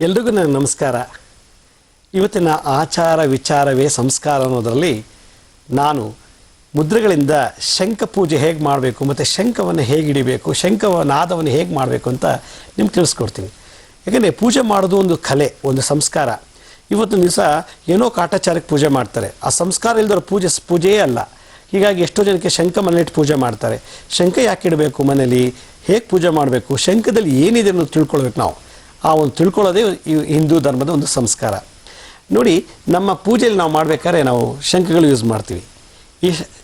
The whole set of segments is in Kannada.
ಎಲ್ರಿಗೂ ನನ್ನ ನಮಸ್ಕಾರ. ಇವತ್ತಿನ ಆಚಾರ ವಿಚಾರವೇ ಸಂಸ್ಕಾರ ಅನ್ನೋದರಲ್ಲಿ ನಾನು ಮುದ್ರೆಗಳಿಂದ ಶಂಖ ಪೂಜೆ ಹೇಗೆ ಮಾಡಬೇಕು ಮತ್ತು ಶಂಖವನ್ನು ಹೇಗೆ ಹಿಡಿಬೇಕು, ನಾದವನ್ನು ಹೇಗೆ ಮಾಡಬೇಕು ಅಂತ ನಿಮ್ಗೆ ತಿಳಿಸ್ಕೊಡ್ತೀನಿ. ಯಾಕೆಂದರೆ ಪೂಜೆ ಮಾಡೋದು ಒಂದು ಕಲೆ, ಒಂದು ಸಂಸ್ಕಾರ. ಇವತ್ತಿನ ದಿವಸ ಏನೋ ಕಾಟಾಚಾರಕ್ಕೆ ಪೂಜೆ ಮಾಡ್ತಾರೆ. ಆ ಸಂಸ್ಕಾರ ಇಲ್ಲದವ್ರ ಪೂಜೆಯೇ ಅಲ್ಲ. ಹೀಗಾಗಿ ಎಷ್ಟೋ ಜನಕ್ಕೆ ಶಂಖ ಮನೆಯಿಟ್ಟು ಪೂಜೆ ಮಾಡ್ತಾರೆ. ಶಂಖ ಯಾಕೆ ಇಡಬೇಕು ಮನೇಲಿ, ಹೇಗೆ ಪೂಜೆ ಮಾಡಬೇಕು, ಶಂಖದಲ್ಲಿ ಏನಿದೆ ಅನ್ನೋದು ತಿಳ್ಕೊಳ್ಬೇಕು. ನಾವು ಆ ಒಂದು ತಿಳ್ಕೊಳ್ಳೋದೇ ಈ ಹಿಂದೂ ಧರ್ಮದ ಒಂದು ಸಂಸ್ಕಾರ. ನೋಡಿ, ನಮ್ಮ ಪೂಜೆಯಲ್ಲಿ ನಾವು ಮಾಡಬೇಕಾದ್ರೆ ನಾವು ಶಂಖಗಳು ಯೂಸ್ ಮಾಡ್ತೀವಿ.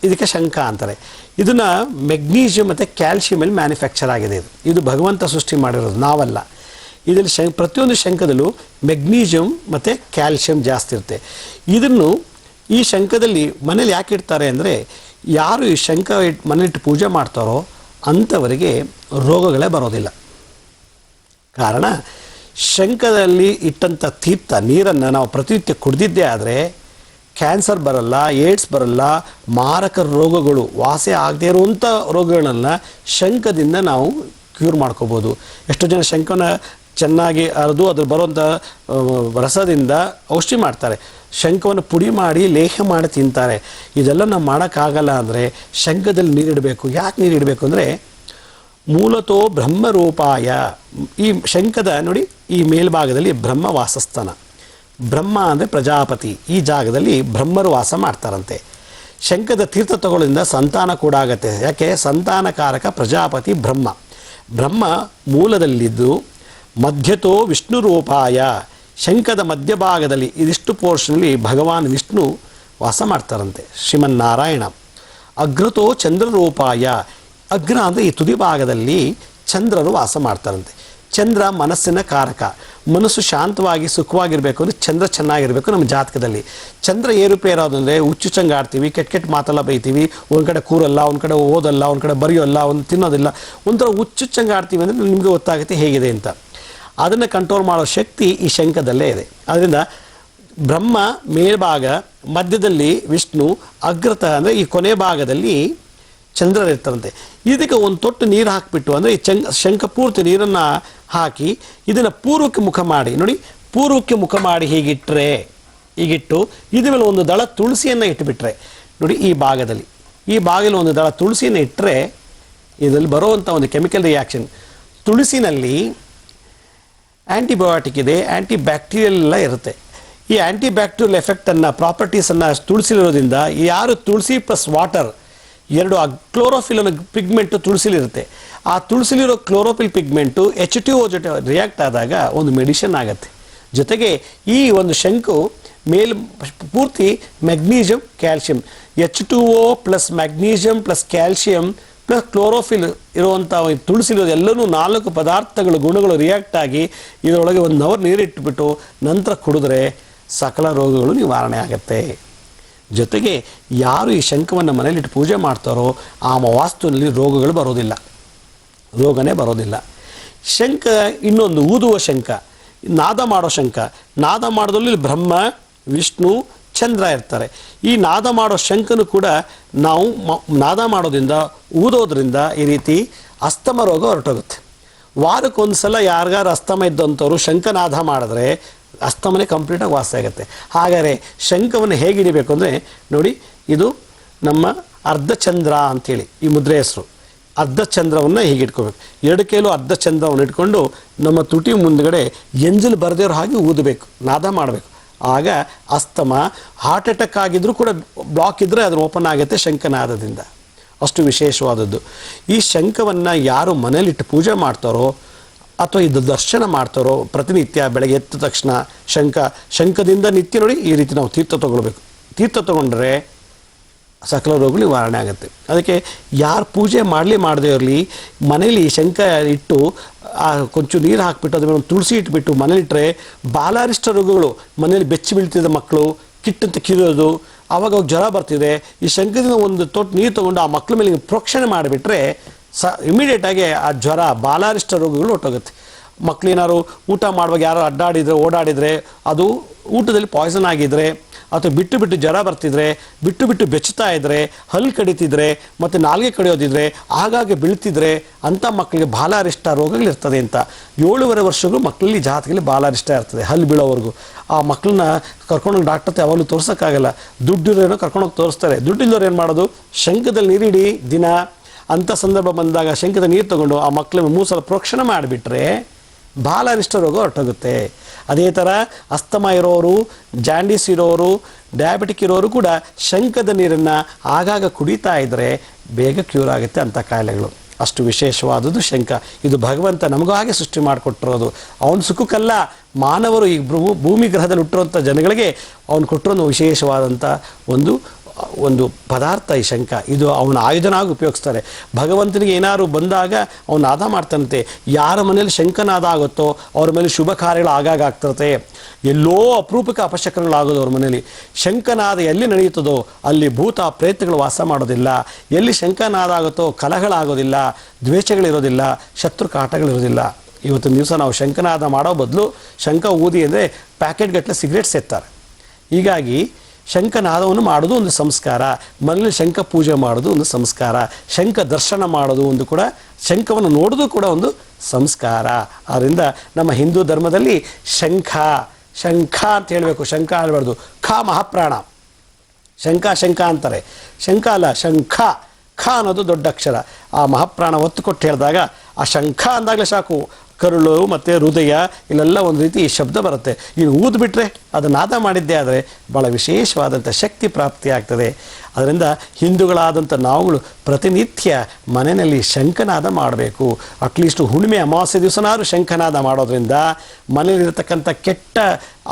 ಇದಕ್ಕೆ ಶಂಖ ಅಂತಾರೆ. ಇದನ್ನು ಮೆಗ್ನೀಷಿಯಮ್ ಮತ್ತು ಕ್ಯಾಲ್ಶಿಯಮಲ್ಲಿ ಮ್ಯಾನುಫ್ಯಾಕ್ಚರ್ ಆಗಿದೆ. ಇದು ಭಗವಂತ ಸೃಷ್ಟಿ ಮಾಡಿರೋದು, ನಾವಲ್ಲ. ಇದರಲ್ಲಿ ಪ್ರತಿಯೊಂದು ಶಂಖದಲ್ಲೂ ಮೆಗ್ನೀಷಿಯಮ್ ಮತ್ತು ಕ್ಯಾಲ್ಶಿಯಮ್ ಜಾಸ್ತಿ ಇರುತ್ತೆ. ಇದನ್ನು ಈ ಶಂಖದಲ್ಲಿ ಮನೇಲಿ ಯಾಕೆ ಇಡ್ತಾರೆ ಅಂದರೆ, ಯಾರು ಈ ಶಂಖ ಮನೇಲಿಟ್ಟು ಪೂಜೆ ಮಾಡ್ತಾರೋ ಅಂಥವರಿಗೆ ರೋಗಗಳೇ ಬರೋದಿಲ್ಲ. ಕಾರಣ, ಶಂಖದಲ್ಲಿ ಇಟ್ಟಂಥ ತೀರ್ಥ ನೀರನ್ನು ನಾವು ಪ್ರತಿನಿತ್ಯ ಕುಡಿದಿದ್ದೇ ಆದರೆ ಕ್ಯಾನ್ಸರ್ ಬರಲ್ಲ, ಏಡ್ಸ್ ಬರಲ್ಲ, ಮಾರಕ ರೋಗಗಳು, ವಾಸಿ ಆಗದೇ ಇರುವಂಥ ರೋಗಗಳನ್ನು ಶಂಖದಿಂದ ನಾವು ಕ್ಯೂರ್ ಮಾಡ್ಕೋಬೋದು. ಎಷ್ಟೋ ಜನ ಶಂಖನ ಚೆನ್ನಾಗಿ ಅರೆದು ಅದ್ರ ಬರುವಂಥ ರಸದಿಂದ ಔಷಧಿ ಮಾಡ್ತಾರೆ. ಶಂಖವನ್ನು ಪುಡಿ ಮಾಡಿ ಲೇಹ ಮಾಡಿ ತಿಂತಾರೆ. ಇದೆಲ್ಲ ನಾವು ಮಾಡೋಕ್ಕಾಗಲ್ಲ ಅಂದರೆ ಶಂಖದಲ್ಲಿ ನೀರಿಡಬೇಕು. ಯಾಕೆ ನೀರಿಡಬೇಕು ಅಂದರೆ, ಮೂಲತೋ ಬ್ರಹ್ಮರೂಪಾಯ. ಈ ಶಂಖದ ನೋಡಿ, ಈ ಮೇಲ್ಭಾಗದಲ್ಲಿ ಬ್ರಹ್ಮ ವಾಸಸ್ಥಾನ. ಬ್ರಹ್ಮ ಅಂದರೆ ಪ್ರಜಾಪತಿ. ಈ ಜಾಗದಲ್ಲಿ ಬ್ರಹ್ಮರು ವಾಸ ಮಾಡ್ತಾರಂತೆ. ಶಂಖದ ತೀರ್ಥ ತಗೊಳ್ಳೋದ್ರಿಂದ ಸಂತಾನ ಕೂಡ ಆಗುತ್ತೆ. ಯಾಕೆ? ಸಂತಾನಕಾರಕ ಪ್ರಜಾಪತಿ ಬ್ರಹ್ಮ. ಬ್ರಹ್ಮ ಮೂಲದಲ್ಲಿದ್ದು ಮಧ್ಯತೋ ವಿಷ್ಣು ರೂಪಾಯ. ಶಂಖದ ಮಧ್ಯಭಾಗದಲ್ಲಿ ಇದಿಷ್ಟು ಪೋರ್ಷನಲ್ಲಿ ಭಗವಾನ್ ವಿಷ್ಣು ವಾಸ ಮಾಡ್ತಾರಂತೆ, ಶ್ರೀಮನ್ನಾರಾಯಣ. ಅಗ್ರತೋ ಚಂದ್ರರೂಪಾಯ. ಅಗ್ರ ಅಂದರೆ ಈ ತುದಿ ಭಾಗದಲ್ಲಿ ಚಂದ್ರರು ವಾಸ ಮಾಡ್ತಾರಂತೆ. ಚಂದ್ರ ಮನಸ್ಸಿನ ಕಾರಕ. ಮನಸ್ಸು ಶಾಂತವಾಗಿ ಸುಖವಾಗಿರಬೇಕು ಅಂದರೆ ಚಂದ್ರ ಚೆನ್ನಾಗಿರಬೇಕು. ನಮ್ಮ ಜಾತಕದಲ್ಲಿ ಚಂದ್ರ ಏರುಪೇರೋದು ಅಂದರೆ ಹುಚ್ಚುಚ್ಚಂಗಾಡ್ತೀವಿ, ಕೆಟ್ಟ ಮಾತೆಲ್ಲ ಬೈತೀವಿ, ಒಂದು ಕಡೆ ಕೂರಲ್ಲ, ಒಂದು ಕಡೆ ಓದಲ್ಲ, ಒಂದು ಕಡೆ ಬರೆಯೋಲ್ಲ, ಒಂದು ತಿನ್ನೋದಿಲ್ಲ, ಒಂಥರ ಹುಚ್ಚುಚ್ಚಂಗಾಡ್ತೀವಿ ಅಂದರೆ ನಿಮಗೆ ಗೊತ್ತಾಗುತ್ತೆ ಹೇಗಿದೆ ಅಂತ. ಅದನ್ನು ಕಂಟ್ರೋಲ್ ಮಾಡೋ ಶಕ್ತಿ ಈ ಶಂಖದಲ್ಲೇ ಇದೆ. ಅದರಿಂದ ಬ್ರಹ್ಮ ಮೇಲ್ಭಾಗ, ಮಧ್ಯದಲ್ಲಿ ವಿಷ್ಣು, ಅಗ್ರತ ಅಂದರೆ ಈ ಕೊನೆ ಭಾಗದಲ್ಲಿ ಚಂದ್ರರಿರ್ತಾರಂತೆ. ಇದಕ್ಕೆ ಒಂದು ತೊಟ್ಟು ನೀರು ಹಾಕಿಬಿಟ್ಟು, ಅಂದರೆ ಈ ಶಂಖ ಪೂರ್ತಿ ನೀರನ್ನು ಹಾಕಿ ಇದನ್ನು ಪೂರ್ವಕ್ಕೆ ಮುಖ ಮಾಡಿ, ನೋಡಿ, ಪೂರ್ವಕ್ಕೆ ಮುಖ ಮಾಡಿ ಹೀಗಿಟ್ಟು ಇದ್ರ ಮೇಲೆ ಒಂದು ದಳ ತುಳಸಿಯನ್ನು ಇಟ್ಟುಬಿಟ್ರೆ, ನೋಡಿ ಈ ಭಾಗದಲ್ಲಿ ಒಂದು ದಳ ತುಳಸಿಯನ್ನು ಇಟ್ಟರೆ ಇದರಲ್ಲಿ ಬರುವಂಥ ಒಂದು ಕೆಮಿಕಲ್ ರಿಯಾಕ್ಷನ್. ತುಳಸಿನಲ್ಲಿ ಆ್ಯಂಟಿಬಯೋಟಿಕ್ ಇದೆ, ಆ್ಯಂಟಿ ಬ್ಯಾಕ್ಟೀರಿಯಲ್ ಎಲ್ಲ ಇರುತ್ತೆ. ಈ ಆ್ಯಂಟಿ ಬ್ಯಾಕ್ಟೀರಿಯಲ್ ಎಫೆಕ್ಟನ್ನು, ಪ್ರಾಪರ್ಟೀಸನ್ನು ತುಳಸಿಲಿರೋದ್ರಿಂದ, ಯಾರು ತುಳಸಿ ಪ್ಲಸ್ ವಾಟರ್ ಎರಡು ಕ್ಲೋರೋಫಿಲ್ ಅನ್ನೋ ಪಿಗ್ಮೆಂಟು ತುಳಸಿಲಿರುತ್ತೆ. ಆ ತುಳಸಿಲಿರೋ ಕ್ಲೋರೋಫಿಲ್ ಪಿಗ್ಮೆಂಟು H2O ಜೊತೆ ರಿಯಾಕ್ಟ್ ಆದಾಗ ಒಂದು ಮೆಡಿಷನ್ ಆಗುತ್ತೆ. ಜೊತೆಗೆ ಈ ಒಂದು ಶಂಕು ಪೂರ್ತಿ magnesium calcium, H2O plus magnesium plus calcium plus chlorophyll ಇರುವಂಥ ತುಳಸಿಲಿರೋದು ಎಲ್ಲನೂ 4 ಪದಾರ್ಥಗಳು, ಗುಣಗಳು ರಿಯಾಕ್ಟ್ ಆಗಿ ಇದರೊಳಗೆ 1 ಅವರ್ ನೀರಿಟ್ಬಿಟ್ಟು ನಂತರ ಕುಡಿದ್ರೆ ಸಕಲ ರೋಗಗಳು ನಿವಾರಣೆ ಆಗುತ್ತೆ. ಜೊತೆಗೆ ಯಾರು ಈ ಶಂಖವನ್ನು ಮನೇಲಿಟ್ಟು ಪೂಜೆ ಮಾಡ್ತಾರೋ ಆ ವಾಸ್ತುವಿನಲ್ಲಿ ರೋಗನೇ ಬರೋದಿಲ್ಲ. ಶಂಖ ಇನ್ನೊಂದು ಊದುವ ಶಂಖ, ನಾದ ಮಾಡೋ ಶಂಖ. ನಾದ ಮಾಡೋದ್ರಲ್ಲಿ ಬ್ರಹ್ಮ, ವಿಷ್ಣು, ಚಂದ್ರ ಇರ್ತಾರೆ. ಈ ನಾದ ಮಾಡೋ ಶಂಖನು ಕೂಡ ನಾವು ನಾದ ಮಾಡೋದ್ರಿಂದ, ಊದೋದ್ರಿಂದ ಈ ರೀತಿ ಅಸ್ತಮ ರೋಗ ಹೊರಟೋಗುತ್ತೆ. ವಾರಕ್ಕೊಂದು ಸಲ ಯಾರಿಗಾರು ಅಸ್ತಮ ಇದ್ದಂಥವ್ರು ಶಂಖನಾದ ಮಾಡಿದ್ರೆ ಅಸ್ತಮನೆ ಕಂಪ್ಲೀಟಾಗಿ ವಾಸಿ ಆಗುತ್ತೆ. ಹಾಗಾದರೆ ಶಂಖವನ್ನು ಹೇಗೆ ಹಿಡಿಬೇಕು ಅಂದರೆ, ನೋಡಿ, ಇದು ನಮ್ಮ ಅರ್ಧಚಂದ್ರ ಅಂಥೇಳಿ ಈ ಮುದ್ರೆ ಹೆಸರು. ಅರ್ಧಚಂದ್ರವನ್ನು ಹೀಗೆ ಇಟ್ಕೋಬೇಕು. 2 ಕೈಲೂ ಅರ್ಧಚಂದ್ರವನ್ನು ಇಟ್ಕೊಂಡು ನಮ್ಮ ತುಟಿ ಮುಂದುಗಡೆ ಎಂಜಲು ಬರದೇವ್ರ ಹಾಗೆ ಊದಬೇಕು, ನಾದ ಮಾಡಬೇಕು. ಆಗ ಅಸ್ತಮ, ಹಾರ್ಟ್ ಅಟ್ಯಾಕ್ ಆಗಿದ್ರೂ ಕೂಡ ಬ್ಲಾಕ್ ಇದ್ದರೆ ಅದು ಓಪನ್ ಆಗುತ್ತೆ ಶಂಖನಾದದಿಂದ. ಅಷ್ಟು ವಿಶೇಷವಾದದ್ದು. ಈ ಶಂಖವನ್ನು ಯಾರು ಮನೇಲಿಟ್ಟು ಪೂಜೆ ಮಾಡ್ತಾರೋ ಅಥವಾ ಇದು ದರ್ಶನ ಮಾಡ್ತಾರೋ, ಪ್ರತಿನಿತ್ಯ ಬೆಳಗ್ಗೆ ಎದ್ದ ತಕ್ಷಣ ಶಂಖದಿಂದ ನಿತ್ಯ ನೋಡಿ ಈ ರೀತಿ ನಾವು ತೀರ್ಥ ತೊಗೊಳ್ಬೇಕು. ತೀರ್ಥ ತೊಗೊಂಡ್ರೆ ಸಕಲ ರೋಗಗಳು ನಿವಾರಣೆ ಆಗುತ್ತೆ. ಅದಕ್ಕೆ ಯಾರು ಪೂಜೆ ಮಾಡದೇ ಇರಲಿ, ಮನೇಲಿ ಶಂಖ ಇಟ್ಟು ಕೊಂಚ ನೀರು ಹಾಕಿಬಿಟ್ಟು ಅದ್ರ ಮೇಲೆ ಒಂದು ತುಳಸಿ ಇಟ್ಬಿಟ್ಟು ಮನೇಲಿಟ್ಟರೆ ಬಾಲಾರಿಷ್ಟ ರೋಗಗಳು, ಮನೇಲಿ ಬೆಚ್ಚಿ ಬೀಳ್ತಿದ್ದ ಮಕ್ಕಳು ಕಿಟ್ಟಂತ ಕಿರಿಯೋದು, ಆವಾಗ ಜ್ವರ ಬರ್ತಿದೆ, ಈ ಶಂಖದಿಂದ ಒಂದು ತೊಟ್ಟು ನೀರು ತೊಗೊಂಡು ಆ ಮಕ್ಕಳ ಮೇಲೆ ಪ್ರೋಕ್ಷಣೆ ಮಾಡಿಬಿಟ್ರೆ ಇಮಿಡಿಯೇಟಾಗಿ ಆ ಜ್ವರ, ಬಾಲಾರಿಷ್ಟ ರೋಗಗಳು ಹೊಟ್ಟೋಗುತ್ತೆ. ಮಕ್ಕಳೇನಾದ್ರು ಊಟ ಮಾಡುವಾಗ ಯಾರು ಅಡ್ಡಾಡಿದರೆ, ಓಡಾಡಿದರೆ, ಅದು ಊಟದಲ್ಲಿ ಪಾಯ್ಸನ್ ಆಗಿದ್ದರೆ ಅಥವಾ ಬಿಟ್ಟು ಬಿಟ್ಟು ಜ್ವರ ಬರ್ತಿದ್ರೆ, ಬಿಟ್ಟು ಬಿಟ್ಟು ಬೆಚ್ಚುತ್ತಾ ಇದ್ದರೆ, ಹಲ್ಲು ಕಡಿತಿದ್ರೆ ಮತ್ತು ನಾಲ್ಗೆ ಕಡಿಯೋದಿದ್ರೆ, ಆಗಾಗ ಬೀಳ್ತಿದ್ರೆ ಅಂಥ ಮಕ್ಕಳಿಗೆ ಬಾಲಾರಿಷ್ಟ ರೋಗಗಳಿರ್ತದೆ ಅಂತ. 7.5 ವರ್ಷಗಳು ಮಕ್ಕಳಲ್ಲಿ ಜಾತಕದಲ್ಲಿ ಬಾಲಾರಿಷ್ಟ ಇರ್ತದೆ ಹಲ್ಲು ಬೀಳೋವರೆಗೂ. ಆ ಮಕ್ಕಳನ್ನ ಕರ್ಕೊಂಡೋಗಿ ಡಾಕ್ಟರ್ ಯಾವಾಗಲೂ ತೋರ್ಸೋಕ್ಕಾಗಲ್ಲ. ದುಡ್ಡಿರೋಏನೋ ಕರ್ಕೊಂಡೋಗಿ ತೋರಿಸ್ತಾರೆ. ದುಡ್ಡಿಲ್ಲವ್ರು ಏನು ಮಾಡೋದು, ಶಂಖದಲ್ಲಿ ನೀರಿಡಿ ದಿನ. ಅಂಥ ಸಂದರ್ಭ ಬಂದಾಗ ಶಂಖದ ನೀರು ತಗೊಂಡು ಆ ಮಕ್ಕಳನ್ನ 3 ಸಲ ಪ್ರೋಕ್ಷಣೆ ಮಾಡಿಬಿಟ್ರೆ ಬಾಲಾರಿಷ್ಟ ರೋಗ ಹೊರಟೋಗುತ್ತೆ. ಅದೇ ಥರ ಅಸ್ತಮ ಇರೋರು, ಜಾಂಡೀಸ್ ಇರೋರು, ಡಯಾಬಿಟಿಕ್ ಇರೋರು ಕೂಡ ಶಂಖದ ನೀರನ್ನು ಆಗಾಗ ಕುಡಿತಾ ಇದ್ದರೆ ಬೇಗ ಕ್ಯೂರ್ ಆಗುತ್ತೆ ಅಂಥ ಕಾಯಿಲೆಗಳು. ಅಷ್ಟು ವಿಶೇಷವಾದದ್ದು ಶಂಖ. ಇದು ಭಗವಂತ ನಮಗೂ ಹಾಗೆ ಸೃಷ್ಟಿ ಮಾಡಿಕೊಟ್ಟಿರೋದು. ಅವನ ಸುಖಕ್ಕಲ್ಲ, ಮಾನವರು ಈ ಭೂಮಿ ಗ್ರಹದಲ್ಲಿ ಹುಟ್ಟಿರುವಂಥ ಜನಗಳಿಗೆ ಅವನು ಕೊಟ್ಟಿರೋ ವಿಶೇಷವಾದಂಥ ಒಂದು ಪದಾರ್ಥ ಈ ಶಂಖ. ಇದು ಅವನ ಆಯುಧನಾಗಿ ಉಪಯೋಗಿಸ್ತಾರೆ. ಭಗವಂತನಿಗೆ ಏನಾದ್ರು ಬಂದಾಗ ಅವನು ನಾದ ಮಾಡ್ತಾನಂತೆ. ಯಾರ ಮನೇಲಿ ಶಂಖನಾದ ಆಗುತ್ತೋ ಅವ್ರ ಮೇಲೆ ಶುಭ ಕಾರ್ಯಗಳು ಆಗಾಗ ಆಗ್ತಿರುತ್ತೆ. ಎಲ್ಲೋ ಅಪರೂಪಕ್ಕೆ ಅಪಶಕನಗಳಾಗೋದು ಅವ್ರ ಮನೇಲಿ. ಶಂಖನಾದ ಎಲ್ಲಿ ನಡೆಯುತ್ತದೋ ಅಲ್ಲಿ ಭೂತ ಪ್ರೇತಗಳು ವಾಸ ಮಾಡೋದಿಲ್ಲ. ಎಲ್ಲಿ ಶಂಖನಾದ ಆಗುತ್ತೋ ಕಲಹಗಳಾಗೋದಿಲ್ಲ, ದ್ವೇಷಗಳಿರೋದಿಲ್ಲ, ಶತ್ರು ಕಾಟಗಳಿರೋದಿಲ್ಲ. ಇವತ್ತಿನ ದಿವಸ ನಾವು ಶಂಖನಾದ ಮಾಡೋ ಬದಲು ಶಂಖ ಊದಿ ಅಂದರೆ ಪ್ಯಾಕೆಟ್ಗಟ್ಟಲೆ ಸಿಗರೇಟ್ ಸೇರ್ತಾರೆ. ಹೀಗಾಗಿ ಶಂಖನಾದವನ್ನು ಮಾಡೋದು ಒಂದು ಸಂಸ್ಕಾರ. ಮನೇಲಿ ಶಂಖ ಪೂಜೆ ಮಾಡೋದು ಒಂದು ಸಂಸ್ಕಾರ. ಶಂಖ ದರ್ಶನ ಮಾಡೋದು ಒಂದು ಕೂಡ, ಶಂಖವನ್ನು ನೋಡೋದು ಕೂಡ ಒಂದು ಸಂಸ್ಕಾರ. ಆದ್ದರಿಂದ ನಮ್ಮ ಹಿಂದೂ ಧರ್ಮದಲ್ಲಿ ಶಂಖ ಅಂತ ಹೇಳಬೇಕು, ಶಂಖ ಅನ್ನಬಾರ್ದು. ಮಹಾಪ್ರಾಣ. ಶಂಖ ಅಂತಾರೆ, ಶಂಖ ಅಲ್ಲ, ಶಂಖ. ಅನ್ನೋದು ದೊಡ್ಡ ಅಕ್ಷರ. ಆ ಮಹಾಪ್ರಾಣ ಒತ್ತು ಕೊಟ್ಟು ಹೇಳಿದಾಗ ಆ ಶಂಖ ಅಂದಾಗಲೇ ಸಾಕು, ಕರುಳು ಮತ್ತು ಹೃದಯ ಇಲ್ಲೆಲ್ಲ ಒಂದು ರೀತಿ ಶಬ್ದ ಬರುತ್ತೆ. ಇನ್ನು ಊದ್ಬಿಟ್ರೆ ಅದು ನಾದ ಮಾಡಿದ್ದೇ ಆದರೆ ಭಾಳ ವಿಶೇಷವಾದಂಥ ಶಕ್ತಿ ಪ್ರಾಪ್ತಿ ಆಗ್ತದೆ. ಅದರಿಂದ ಹಿಂದೂಗಳಾದಂಥ ನಾವುಗಳು ಪ್ರತಿನಿತ್ಯ ಮನೆಯಲ್ಲಿ ಶಂಖನಾದ ಮಾಡಬೇಕು. ಅಟ್ಲೀಸ್ಟ್ ಹುಣ್ಣಿಮೆ ಅಮಾವಾಸ್ಯೆ ದಿವಸನಾದ್ರೂ ಶಂಖನಾದ ಮಾಡೋದ್ರಿಂದ ಮನೆಯಲ್ಲಿರತಕ್ಕಂಥ ಕೆಟ್ಟ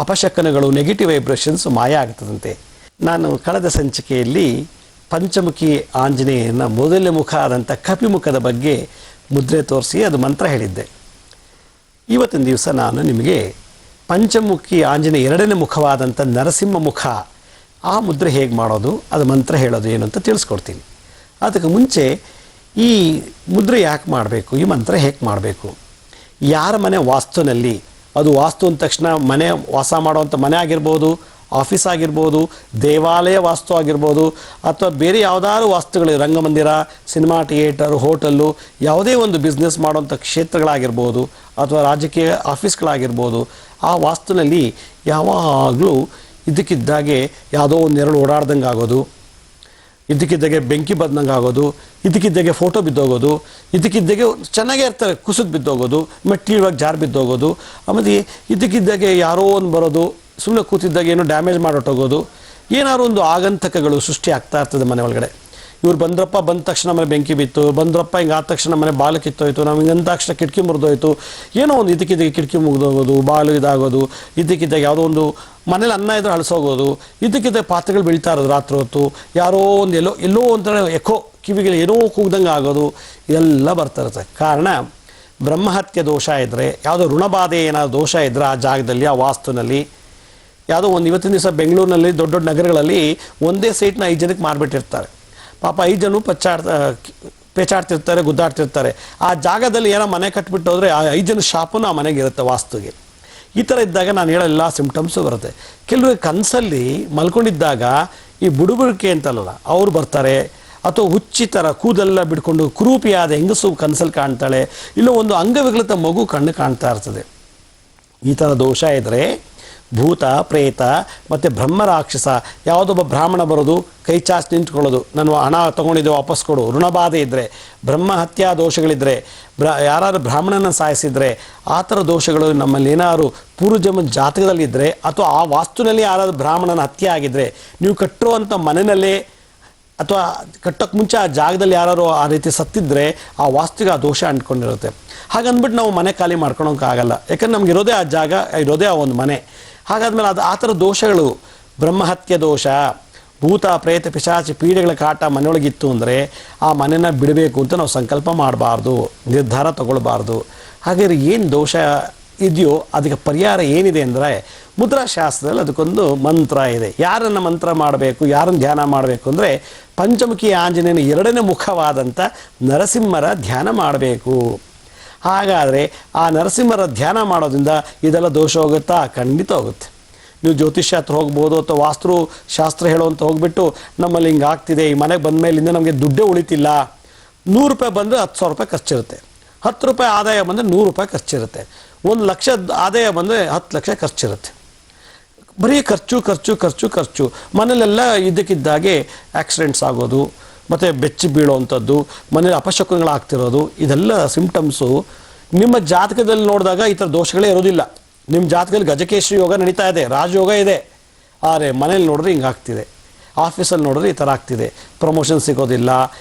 ಅಪಶಕನಗಳು, ನೆಗೆಟಿವ್ ವೈಬ್ರೇಷನ್ಸ್ ಮಾಯ ಆಗ್ತದಂತೆ. ನಾನು ಕಳೆದ ಸಂಚಿಕೆಯಲ್ಲಿ ಪಂಚಮುಖಿ ಆಂಜನೇಯನ ಮೊದಲನೇ ಮುಖ ಆದಂಥ ಕಪಿಮುಖದ ಬಗ್ಗೆ ಮುದ್ರೆ ತೋರಿಸಿ ಅದು ಮಂತ್ರ ಹೇಳಿದ್ದೆ. ಇವತ್ತಿನ ದಿವಸ ನಾನು ನಿಮಗೆ ಪಂಚಮುಖಿ ಆಂಜನೇಯ ಎರಡನೇ ಮುಖವಾದಂಥ ನರಸಿಂಹ ಮುಖ, ಆ ಮುದ್ರೆ ಹೇಗೆ ಮಾಡೋದು, ಅದು ಮಂತ್ರ ಹೇಳೋದು ಏನು ಅಂತ ತಿಳಿಸ್ಕೊಡ್ತೀನಿ. ಅದಕ್ಕೆ ಮುಂಚೆ ಈ ಮುದ್ರೆ ಯಾಕೆ ಮಾಡಬೇಕು, ಈ ಮಂತ್ರ ಹೇಗೆ ಮಾಡಬೇಕು, ಯಾರ ಮನೆ ವಾಸ್ತುನಲ್ಲಿ, ಅದು ವಾಸ್ತು ಅಂದ ತಕ್ಷಣ ಮನೆ ವಾಸ ಮಾಡುವಂಥ ಮನೆ ಆಗಿರ್ಬೋದು, ಆಫೀಸ್ ಆಗಿರ್ಬೋದು, ದೇವಾಲಯ ವಾಸ್ತು ಆಗಿರ್ಬೋದು, ಅಥವಾ ಬೇರೆ ಯಾವುದಾದ್ರು ವಾಸ್ತುಗಳು, ರಂಗಮಂದಿರ, ಸಿನಿಮಾ ಥಿಯೇಟರ್, ಹೋಟೆಲ್ಲು, ಯಾವುದೇ ಒಂದು ಬಿಸ್ನೆಸ್ ಮಾಡುವಂಥ ಕ್ಷೇತ್ರಗಳಾಗಿರ್ಬೋದು, ಅಥವಾ ರಾಜಕೀಯ ಆಫೀಸ್ಗಳಾಗಿರ್ಬೋದು, ಆ ವಾಸ್ತುನಲ್ಲಿ ಯಾವಾಗಲೂ ಇದ್ದಕ್ಕಿದ್ದಾಗೆ ಯಾವುದೋ ಒಂದು ನೆರಳು ಓಡಾಡ್ದಂಗೆ ಆಗೋದು, ಇದ್ದಕ್ಕಿದ್ದಾಗೆ ಬೆಂಕಿ ಬದ್ದಂಗೆ ಆಗೋದು, ಇದ್ದಕ್ಕಿದ್ದಾಗೆ ಫೋಟೋ ಬಿದ್ದೋಗೋದು, ಇದ್ದಕ್ಕಿದ್ದಾಗೆ ಚೆನ್ನಾಗೇ ಇರ್ತಾರೆ ಕುಸಿದು ಬಿದ್ದೋಗೋದು, ಮೆಟ್ಟಿಲುವಾಗಿ ಜಾರು ಬಿದ್ದೋಗೋದು, ಆಮೇಲೆ ಇದ್ದಕ್ಕಿದ್ದಾಗೆ ಯಾರೋ ಒಂದು ಬರೋದು, ಸುಮ್ಮನೆ ಕೂತಿದ್ದಾಗ ಏನೋ ಡ್ಯಾಮೇಜ್ ಮಾಡೋಟೋಗೋದು, ಏನಾದ್ರು ಒಂದು ಆಗಂತಕಗಳು ಸೃಷ್ಟಿ ಆಗ್ತಾ ಇರ್ತದೆ ಮನೆ ಒಳಗಡೆ. ಇವ್ರು ಬಂದ್ರಪ್ಪ, ಬಂದ ತಕ್ಷಣ ಮನೆ ಬೆಂಕಿ ಬಿತ್ತು, ಬಂದ್ರಪ್ಪ ಹಿಂಗೆ ಆದ ತಕ್ಷಣ ಮನೆ ಬಾಲು ಕಿತ್ತೋಯ್ತು, ನಾವು ಹಿಂಗಂದ ತಕ್ಷಣ ಕಿಟಕಿ ಮುರಿದೋಯ್ತು, ಏನೋ ಒಂದು ಇದಕ್ಕಿದ್ದಾಗೆ ಕಿಟಕಿ ಮುಗಿದೋಗೋದು, ಬಾಲು ಇದಾಗೋದು, ಇದಕ್ಕಿದ್ದಾಗ ಯಾವುದೋ ಒಂದು ಮನೇಲಿ ಅನ್ನ ಇದ್ರೆ ಅಳಿಸೋಗೋದು, ಇದಕ್ಕಿದ್ದಾಗ ಪಾತ್ರೆಗಳು ಬೀಳ್ತಾ ಇರೋದು ರಾತ್ರಿ ಹೊತ್ತು, ಯಾರೋ ಒಂದು ಎಲ್ಲೋ ಒಂಥರ ಎಕೋ ಕಿವಿಗೆ ಏನೋ ಕೂಗ್ದಂಗೆ ಆಗೋದು, ಇದೆಲ್ಲ ಬರ್ತಾ ಇರುತ್ತೆ. ಕಾರಣ ಬ್ರಹ್ಮಹತ್ಯೆ ದೋಷ ಇದ್ದರೆ, ಯಾವುದೋ ಋಣಬಾಧೆ ಏನಾದ್ರು ದೋಷ ಇದ್ದರೆ ಆ ಜಾಗದಲ್ಲಿ, ಆ ವಾಸ್ತುನಲ್ಲಿ, ಯಾವುದೋ ಒಂದು ಇವತ್ತಿನ ದಿವಸ ಬೆಂಗಳೂರಿನಲ್ಲಿ ದೊಡ್ಡ ದೊಡ್ಡ ನಗರಗಳಲ್ಲಿ ಒಂದೇ ಸೈಟ್ನ 5 ಜನಕ್ಕೆ ಮಾರಿಬಿಟ್ಟಿರ್ತಾರೆ. ಪಾಪ 5 ಜನ ಪೇಚಾಡ್ತಿರ್ತಾರೆ, ಗುದ್ದಾಡ್ತಿರ್ತಾರೆ. ಆ ಜಾಗದಲ್ಲಿ ಏನೋ ಮನೆ ಕಟ್ಬಿಟ್ಟು ಹೋದರೆ ಆ 5 ಜನ ಶಾಪನ್ನು ಆ ಮನೆಗೆ ಇರುತ್ತೆ ವಾಸ್ತುಗೆ. ಈ ಥರ ಇದ್ದಾಗ ನಾನು ಹೇಳೋ ಎಲ್ಲ ಸಿಂಪ್ಟಮ್ಸು ಬರುತ್ತೆ. ಕೆಲವರು ಕನಸಲ್ಲಿ ಮಲ್ಕೊಂಡಿದ್ದಾಗ ಈ ಬುಡುಬುಡಿಕೆ ಅಂತಲ್ಲ ಅವ್ರು ಬರ್ತಾರೆ, ಅಥವಾ ಹುಚ್ಚಿ ಥರ ಕೂದೆಲ್ಲ ಬಿಡ್ಕೊಂಡು ಕುರೂಪಿಯಾದ ಹೆಂಗಸು ಕನಸಲ್ಲಿ ಕಾಣ್ತಾಳೆ, ಇಲ್ಲೋ ಒಂದು ಅಂಗವಿಕಲಿತ ಮಗು ಕಣ್ಣು ಕಾಣ್ತಾ ಇರ್ತದೆ. ಈ ಥರ ದೋಷ ಇದ್ದರೆ ಭೂತ, ಪ್ರೇತ ಮತ್ತು ಬ್ರಹ್ಮರಾಕ್ಷಸ, ಯಾವುದೊಬ್ಬ ಬ್ರಾಹ್ಮಣ ಬರೋದು, ಕೈ ಚಾಚಿ ನಿಂತ್ಕೊಳ್ಳೋದು, ನಾನು ಹಣ ತೊಗೊಂಡಿದ್ದೆ ವಾಪಸ್ ಕೊಡು, ಋಣಬಾಧೆ ಇದ್ದರೆ, ಬ್ರಹ್ಮಹತ್ಯಾ ದೋಷಗಳಿದ್ದರೆ, ಯಾರು ಬ್ರಾಹ್ಮಣನ ಸಾಯಿಸಿದರೆ, ಆ ಥರ ದೋಷಗಳು ನಮ್ಮಲ್ಲಿ ಏನಾದ್ರು ಪೂರ್ವಜನ್ಮ ಜಾತಕದಲ್ಲಿದ್ದರೆ, ಅಥವಾ ಆ ವಾಸ್ತುನಲ್ಲಿ ಯಾರಾದರೂ ಬ್ರಾಹ್ಮಣನ ಹತ್ಯೆ ಆಗಿದ್ದರೆ, ನೀವು ಕಟ್ಟಿರುವಂಥ ಮನೆಯಲ್ಲೇ ಅಥವಾ ಕಟ್ಟೋಕ್ಕೆ ಮುಂಚೆ ಆ ಜಾಗದಲ್ಲಿ ಯಾರು ಆ ರೀತಿ ಸತ್ತಿದ್ರೆ ಆ ವಾಸ್ತುಗೆ ಆ ದೋಷ ಅಂಟ್ಕೊಂಡಿರುತ್ತೆ. ಹಾಗಂದ್ಬಿಟ್ಟು ನಾವು ಮನೆ ಖಾಲಿ ಮಾಡ್ಕೊಳೋಕ್ಕಾಗಲ್ಲ. ಯಾಕಂದ್ರೆ ನಮ್ಗೆ ಇರೋದೇ ಆ ಜಾಗ, ಇರೋದೇ ಆ ಒಂದು ಮನೆ. ಹಾಗಾದ್ಮೇಲೆ ಅದು ಆ ಥರ ದೋಷಗಳು, ಬ್ರಹ್ಮಹತ್ಯೆ ದೋಷ, ಭೂತ ಪ್ರೇತ ಪಿಶಾಚಿ ಪೀಡೆಗಳ ಕಾಟ ಮನೆಯೊಳಗಿತ್ತು ಅಂದರೆ ಆ ಮನೆನ ಬಿಡಬೇಕು ಅಂತ ನಾವು ಸಂಕಲ್ಪ ಮಾಡಬಾರ್ದು, ನಿರ್ಧಾರ ತಗೊಳ್ಬಾರ್ದು. ಹಾಗಾದ್ರೆ ಏನು ದೋಷ ಇದೆಯೋ ಅದಕ್ಕೆ ಪರಿಹಾರ ಏನಿದೆ ಅಂದರೆ ಮುದ್ರಾಶಾಸ್ತ್ರದಲ್ಲಿ ಅದಕ್ಕೊಂದು ಮಂತ್ರ ಇದೆ. ಯಾರನ್ನು ಮಂತ್ರ ಮಾಡಬೇಕು, ಯಾರನ್ನು ಧ್ಯಾನ ಮಾಡಬೇಕು ಅಂದರೆ ಪಂಚಮುಖಿ ಆಂಜನೇಯನ ಎರಡನೇ ಮುಖವಾದಂಥ ನರಸಿಂಹರ ಧ್ಯಾನ ಮಾಡಬೇಕು. ಹಾಗಾದರೆ ಆ ನರಸಿಂಹರ ಧ್ಯಾನ ಮಾಡೋದ್ರಿಂದ ಇದೆಲ್ಲ ದೋಷ ಹೋಗುತ್ತಾ? ಖಂಡಿತ ಹೋಗುತ್ತೆ. ನೀವು ಜ್ಯೋತಿಷ್ಯ ಹತ್ರ ಹೋಗ್ಬೋದು ಅಥವಾ ವಾಸ್ತು ಶಾಸ್ತ್ರ ಹೇಳುವಂತ ಹೋಗ್ಬಿಟ್ಟು ನಮ್ಮಲ್ಲಿ ಹಿಂಗೆ ಆಗ್ತಿದೆ, ಈ ಮನೆಗೆ ಬಂದ ಮೇಲಿಂದ ನಮಗೆ ದುಡ್ಡೇ ಉಳಿತಿಲ್ಲ. 100 ರೂಪಾಯಿ ಬಂದರೆ 10,000 ರೂಪಾಯಿ ಖರ್ಚಿರುತ್ತೆ, 10 ರೂಪಾಯಿ ಆದಾಯ ಬಂದರೆ 100 ರೂಪಾಯಿ ಖರ್ಚಿರುತ್ತೆ, 1 ಲಕ್ಷ ಆದಾಯ ಬಂದರೆ 10 ಲಕ್ಷ ಖರ್ಚಿರುತ್ತೆ. ಬರೀ ಖರ್ಚು ಖರ್ಚು ಖರ್ಚು ಖರ್ಚು. ಮನೇಲೆಲ್ಲ ಇದ್ದಕ್ಕಿದ್ದಾಗೆ ಆಕ್ಸಿಡೆಂಟ್ಸ್ ಆಗೋದು, ಮತ್ತು ಬೆಚ್ಚಿ ಬೀಳುವಂಥದ್ದು, ಮನೇಲಿ ಅಪಶಕುನಗಳಾಗ್ತಿರೋದು, ಇದೆಲ್ಲ ಸಿಂಪ್ಟಮ್ಸು ನಿಮ್ಮ ಜಾತಕದಲ್ಲಿ ನೋಡಿದಾಗ ಈ ಥರ ದೋಷಗಳೇ ಇರೋದಿಲ್ಲ. ನಿಮ್ಮ ಜಾತಕದಲ್ಲಿ ಗಜಕೇಶ್ವರಿ ಯೋಗ ನಡೀತಾ ಇದೆ, ರಾಜಯೋಗ ಇದೆ, ಆದರೆ ಮನೇಲಿ ನೋಡಿದ್ರೆ ಹಿಂಗಾಗ್ತಿದೆ, ಆಫೀಸಲ್ಲಿ ನೋಡಿದ್ರೆ ಈ ಥರ ಆಗ್ತಿದೆ, ಪ್ರಮೋಷನ್ ಸಿಗೋದಿಲ್ಲ,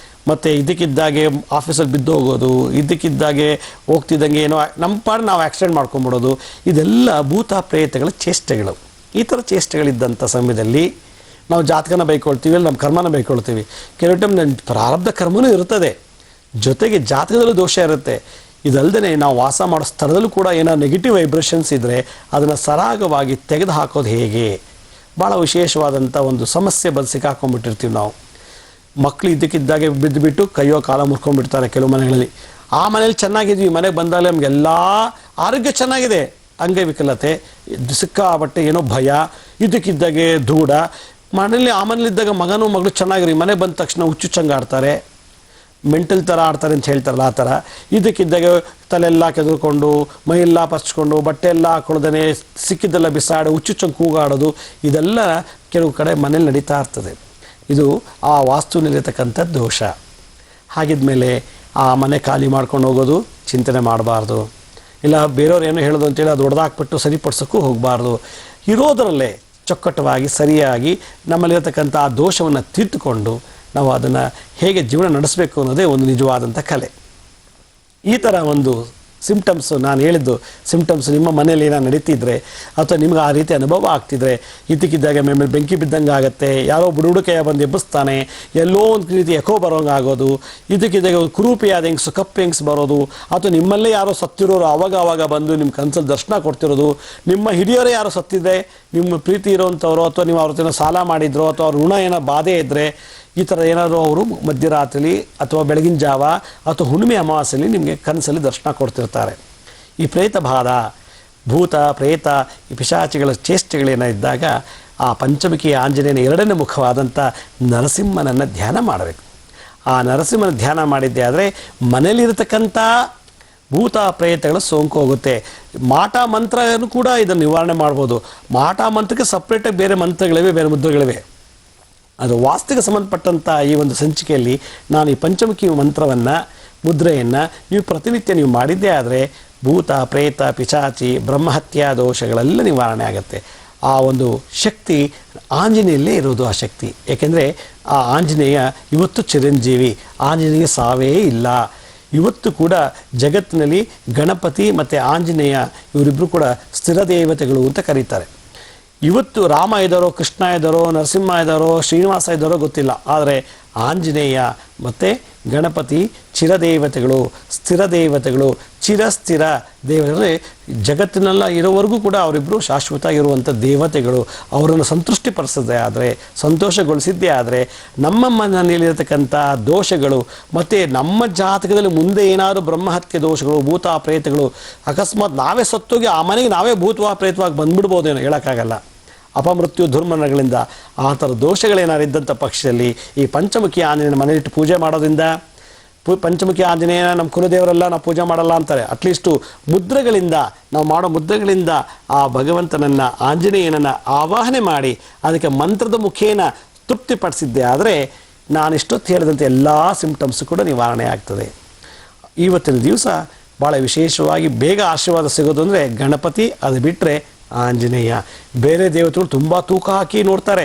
ಮತ್ತು ಇದಕ್ಕಿದ್ದಾಗೆ ಆಫೀಸಲ್ಲಿ ಬಿದ್ದು ಹೋಗೋದು, ಇದಕ್ಕಿದ್ದಾಗೆ ಹೋಗ್ತಿದ್ದಂಗೆ ಏನೋ ನಮ್ಮ ಪಾಡು ನಾವು ಆಕ್ಸಿಡೆಂಟ್ ಮಾಡ್ಕೊಂಬಿಡೋದು, ಇದೆಲ್ಲ ಭೂತ ಪ್ರೇತಗಳ ಚೇಷ್ಟೆಗಳು. ಈ ಥರ ಚೇಷ್ಟೆಗಳಿದ್ದಂಥ ಸಮಯದಲ್ಲಿ ನಾವು ಜಾತಕನ ಬೈಕೊಳ್ತೀವಿ, ಅಲ್ಲಿ ನಮ್ಮ ಕರ್ಮನ ಬೈಕೊಳ್ತೀವಿ. ಕೆಲವು ಟೈಮ್ ನನ್ನ ಪ್ರಾರಬ್ಧ ಕರ್ಮನೂ ಇರ್ತದೆ, ಜೊತೆಗೆ ಜಾತಕದಲ್ಲೂ ದೋಷ ಇರುತ್ತೆ. ಇದಲ್ಲದೆ ನಾವು ವಾಸ ಮಾಡೋ ಸ್ಥಳದಲ್ಲೂ ಕೂಡ ಏನೋ ನೆಗೆಟಿವ್ ವೈಬ್ರೇಷನ್ಸ್ ಇದ್ದರೆ ಅದನ್ನು ಸರಾಗವಾಗಿ ತೆಗೆದು ಹಾಕೋದು ಹೇಗೆ, ಭಾಳ ವಿಶೇಷವಾದಂಥ ಒಂದು ಸಮಸ್ಯೆ ಬಂದು ಸಿಕ್ಕಾಕೊಂಡ್ಬಿಟ್ಟಿರ್ತೀವಿ ನಾವು. ಮಕ್ಕಳು ಇದ್ದಕ್ಕಿದ್ದಾಗೆ ಬಿದ್ದುಬಿಟ್ಟು ಕೈಯೋ ಕಾಲ ಮುರ್ಕೊಂಡ್ಬಿಡ್ತಾರೆ ಕೆಲವು ಮನೆಗಳಲ್ಲಿ. ಆ ಮನೇಲಿ ಚೆನ್ನಾಗಿದ್ವಿ, ಮನೆಗೆ ಬಂದಾಗಲೇ ನಮಗೆಲ್ಲ ಆರೋಗ್ಯ ಚೆನ್ನಾಗಿದೆ, ಅಂಗವಿಕಲತೆ ಸಿಕ್ಕಾಬಟ್ಟೆ ಏನೋ ಭಯ, ಇದಕ್ಕಿದ್ದಾಗೆ ದೂಡ. ಮನೇಲಿ ಆ ಮನೇಲಿದ್ದಾಗ ಮಗನೂ ಮಗಳು ಚೆನ್ನಾಗಿರಿ, ಮನೆ ಬಂದ ತಕ್ಷಣ ಹುಚ್ಚುಚ್ಚಂಗೆ ಆಡ್ತಾರೆ, ಮೆಂಟಲ್ ಥರ ಆಡ್ತಾರೆ ಅಂತ ಹೇಳ್ತಾರಲ್ಲ ಆ ಥರ. ಇದಕ್ಕಿದ್ದಾಗೆ ತಲೆಲ್ಲ ಕೆದರ್ಕೊಂಡು, ಮೈಯೆಲ್ಲ ಪರ್ಚ್ಕೊಂಡು, ಬಟ್ಟೆ ಎಲ್ಲ ಹಾಕೊಳ್ದೇ ಸಿಕ್ಕಿದ್ದೆಲ್ಲ ಬಿಸಾಡಿ ಹುಚ್ಚುಚ್ಚಂಗೆ ಕೂಗಾಡೋದು, ಇದೆಲ್ಲ ಕೆಲವು ಕಡೆ ಮನೇಲಿ ನಡೀತಾ ಇರ್ತದೆ. ಇದು ಆ ವಾಸ್ತುನಲ್ಲಿರ್ತಕ್ಕಂಥ ದೋಷ. ಹಾಗಿದ್ಮೇಲೆ ಆ ಮನೆ ಖಾಲಿ ಮಾಡ್ಕೊಂಡು ಹೋಗೋದು ಚಿಂತನೆ ಮಾಡಬಾರ್ದು. ಇಲ್ಲ ಬೇರೆಯವ್ರು ಏನೋ ಹೇಳೋದು ಅಂತೇಳಿ ಅದು ಹೊಡೆದಾಕ್ಬಿಟ್ಟು ಸರಿಪಡಿಸೋಕ್ಕೂ ಹೋಗಬಾರ್ದು. ಇರೋದರಲ್ಲೇ ಚೊಕ್ಕಟವಾಗಿ ಸರಿಯಾಗಿ ನಮ್ಮಲ್ಲಿರತಕ್ಕಂಥ ಆ ದೋಷವನ್ನು ತಿದ್ದುಕೊಂಡು ನಾವು ಅದನ್ನು ಹೇಗೆ ಜೀವನ ನಡೆಸಬೇಕು ಅನ್ನೋದೇ ಒಂದು ನಿಜವಾದಂಥ ಕಲೆ. ಈ ಥರ ಒಂದು ಸಿಂಪ್ಟಮ್ಸು ನಾನು ಹೇಳಿದ್ದು ಸಿಂಪ್ಟಮ್ಸ್ ನಿಮ್ಮ ಮನೇಲಿ ಏನೋ ನಡೀತಿದ್ರೆ ಅಥವಾ ನಿಮ್ಗೆ ಆ ರೀತಿ ಅನುಭವ ಆಗ್ತಿದ್ರೆ, ಇದಕ್ಕಿದ್ದಾಗ ಮೇಲೆ ಬೆಂಕಿ ಬಿದ್ದಂಗೆ ಆಗುತ್ತೆ, ಯಾರೋ ಬುಡುಕೈಯ ಬಂದು ಎಬ್ಬಿಸ್ತಾನೆ, ಎಲ್ಲೋ ಒಂದು ರೀತಿ ಎಕೋ ಬರೋಂಗೆ ಆಗೋದು, ಇದಕ್ಕಿದ್ದಾಗ ಕುರೂಪಿಯಾದ ಹೆಂಗ್ಸು ಕಪ್ಪು ಹೆಂಗ್ಸ್ ಬರೋದು, ಅಥವಾ ನಿಮ್ಮಲ್ಲೇ ಯಾರೋ ಸತ್ತಿರೋರು ಆವಾಗ ಬಂದು ನಿಮ್ಮ ಕನಸಲ್ಲಿ ದರ್ಶನ ಕೊಡ್ತಿರೋದು, ನಿಮ್ಮ ಹಿರಿಯರೇ ಯಾರೋ ಸತ್ತಿದ್ರೆ ನಿಮ್ಮ ಪ್ರೀತಿ ಇರೋವಂಥವ್ರು ಅಥವಾ ನೀವು ಅವ್ರ ಜೊತೆ ಸಾಲ ಮಾಡಿದ್ರು ಅಥವಾ ಅವ್ರ ಋಣ ಏನೋ ಬಾಧೆ ಇದ್ದರೆ, ಈ ಥರ ಏನಾದರೂ ಅವರು ಮಧ್ಯರಾತ್ರಿಲಿ ಅಥವಾ ಬೆಳಗಿನ ಜಾವ ಅಥವಾ ಹುಣ್ಣಿಮೆ ಅಮಾವಾಸ್ಯೆಯಲ್ಲಿ ನಿಮಗೆ ಕನಸಲ್ಲಿ ದರ್ಶನ ಕೊಡ್ತಿರ್ತಾರೆ. ಈ ಪ್ರೇತ ಬಾಧ, ಭೂತ ಪ್ರೇತ ಈ ಪಿಶಾಚಿಗಳ ಚೇಷ್ಟೆಗಳೇನಿದ್ದಾಗ ಆ ಪಂಚಮುಖಿ ಆಂಜನೇಯನ 2ನೇ ಮುಖವಾದಂಥ ನರಸಿಂಹನನ್ನು ಧ್ಯಾನ ಮಾಡಬೇಕು. ಆ ನರಸಿಂಹನ ಧ್ಯಾನ ಮಾಡಿದ್ದೆ ಆದರೆ ಮನೇಲಿರತಕ್ಕಂಥ ಭೂತ ಪ್ರೇತಗಳ ಸೋಂಕು ಹೋಗುತ್ತೆ. ಮಾಟ ಮಂತ್ರನೂ ಕೂಡ ಇದನ್ನು ನಿವಾರಣೆ ಮಾಡ್ಬೋದು. ಮಾಟ ಮಂತ್ರಕ್ಕೆ ಸಪ್ರೇಟಾಗಿ ಬೇರೆ ಮಂತ್ರಗಳಿವೆ, ಬೇರೆ ಮುದ್ರೆಗಳಿವೆ. ಅದು ವಾಸ್ತುಗೆ ಸಂಬಂಧಪಟ್ಟಂಥ ಈ ಒಂದು ಸಂಚಿಕೆಯಲ್ಲಿ ನಾನು ಈ ಪಂಚಮುಖಿ ಮಂತ್ರವನ್ನು ಮುದ್ರೆಯನ್ನು ನೀವು ಪ್ರತಿನಿತ್ಯ ನೀವು ಮಾಡಿದ್ದೇ ಆದರೆ ಭೂತ ಪ್ರೇತ ಪಿಶಾಚಿ ಬ್ರಹ್ಮಹತ್ಯಾ ದೋಷಗಳೆಲ್ಲ ನಿವಾರಣೆ ಆಗುತ್ತೆ. ಆ ಒಂದು ಶಕ್ತಿ ಆಂಜನೇಯಲ್ಲೇ ಇರೋದು. ಆ ಶಕ್ತಿ ಏಕೆಂದರೆ ಆ ಆಂಜನೇಯ ಇವತ್ತು ಚಿರಂಜೀವಿ, ಆಂಜನೇಯ ಸಾವೇ ಇಲ್ಲ. ಇವತ್ತು ಕೂಡ ಜಗತ್ತಿನಲ್ಲಿ ಗಣಪತಿ ಮತ್ತು ಆಂಜನೇಯ ಇವರಿಬ್ಬರು ಕೂಡ ಸ್ಥಿರ ದೇವತೆಗಳು ಅಂತ ಕರೀತಾರೆ. ಇವತ್ತು ರಾಮ ಇದ್ದಾರೋ, ಕೃಷ್ಣ ಇದ್ದಾರೋ, ನರಸಿಂಹ ಇದ್ದಾರೋ, ಶ್ರೀನಿವಾಸ ಇದ್ದಾರೋ ಗೊತ್ತಿಲ್ಲ, ಆದರೆ ಆಂಜನೇಯ ಮತ್ತು ಗಣಪತಿ ಚಿರದೇವತೆಗಳು, ಸ್ಥಿರ ದೇವತೆಗಳು, ಚಿರಸ್ಥಿರ ದೇವತೆ. ಜಗತ್ತಿನೆಲ್ಲ ಇರೋವರೆಗೂ ಕೂಡ ಅವರಿಬ್ಬರು ಶಾಶ್ವತ ಇರುವಂಥ ದೇವತೆಗಳು. ಅವರನ್ನು ಸಂತುಷ್ಟಿಪಡಿಸದೇ ಆದರೆ, ಸಂತೋಷಗೊಳಿಸಿದ್ದೇ ಆದರೆ ನಮ್ಮ ಮನೆಯಲ್ಲಿರತಕ್ಕಂಥ ದೋಷಗಳು ಮತ್ತು ನಮ್ಮ ಜಾತಕದಲ್ಲಿ ಮುಂದೆ ಏನಾದರೂ ಬ್ರಹ್ಮಹತ್ಯೆ ದೋಷಗಳು, ಭೂತ ಪ್ರೇತಗಳು, ಅಕಸ್ಮಾತ್ ನಾವೇ ಸತ್ತೋಗಿ ಆ ಮನೆಗೆ ನಾವೇ ಭೂತವಾ ಪ್ರೇತವಾಗಿ ಬಂದ್ಬಿಡ್ಬೋದೇನೋ, ಹೇಳೋಕ್ಕಾಗಲ್ಲ. ಅಪಮೃತ್ಯು ದುರ್ಮರಣಗಳಿಂದ ಆ ಥರ ದೋಷಗಳೇನಾರು ಇದ್ದಂಥ ಪಕ್ಷದಲ್ಲಿ ಈ ಪಂಚಮುಖಿ ಆಂಜನೇಯನ ಮನೆಯಿಟ್ಟು ಪೂಜೆ ಮಾಡೋದ್ರಿಂದ, ಪಂಚಮುಖಿ ಆಂಜನೇಯನ ನಮ್ಮ ಕುಲದೇವರೆಲ್ಲ ನಾವು ಪೂಜೆ ಮಾಡಲ್ಲ ಅಂತಾರೆ, ಅಟ್ಲೀಸ್ಟು ಮುದ್ರೆಗಳಿಂದ ನಾವು ಮಾಡೋ ಮುದ್ರೆಗಳಿಂದ ಆ ಭಗವಂತನನ್ನು ಆಂಜನೇಯನನ್ನು ಆವಾಹನೆ ಮಾಡಿ ಅದಕ್ಕೆ ಮಂತ್ರದ ಮುಖೇನ ತೃಪ್ತಿಪಡಿಸಿದ್ದೆ ಆದರೆ ನಾನಿಷ್ಟೊತ್ತು ಹೇಳಿದಂಥ ಎಲ್ಲ ಸಿಂಪ್ಟಮ್ಸು ಕೂಡ ನಿವಾರಣೆ ಆಗ್ತದೆ. ಇವತ್ತಿನ ದಿವಸ ಭಾಳ ವಿಶೇಷವಾಗಿ ಬೇಗ ಆಶೀರ್ವಾದ ಸಿಗೋದು ಅಂದರೆ ಗಣಪತಿ, ಅದು ಬಿಟ್ಟರೆ ಆಂಜನೇಯ. ಬೇರೆ ದೇವತೆಗಳು ತುಂಬ ತೂಕ ಹಾಕಿ ನೋಡ್ತಾರೆ,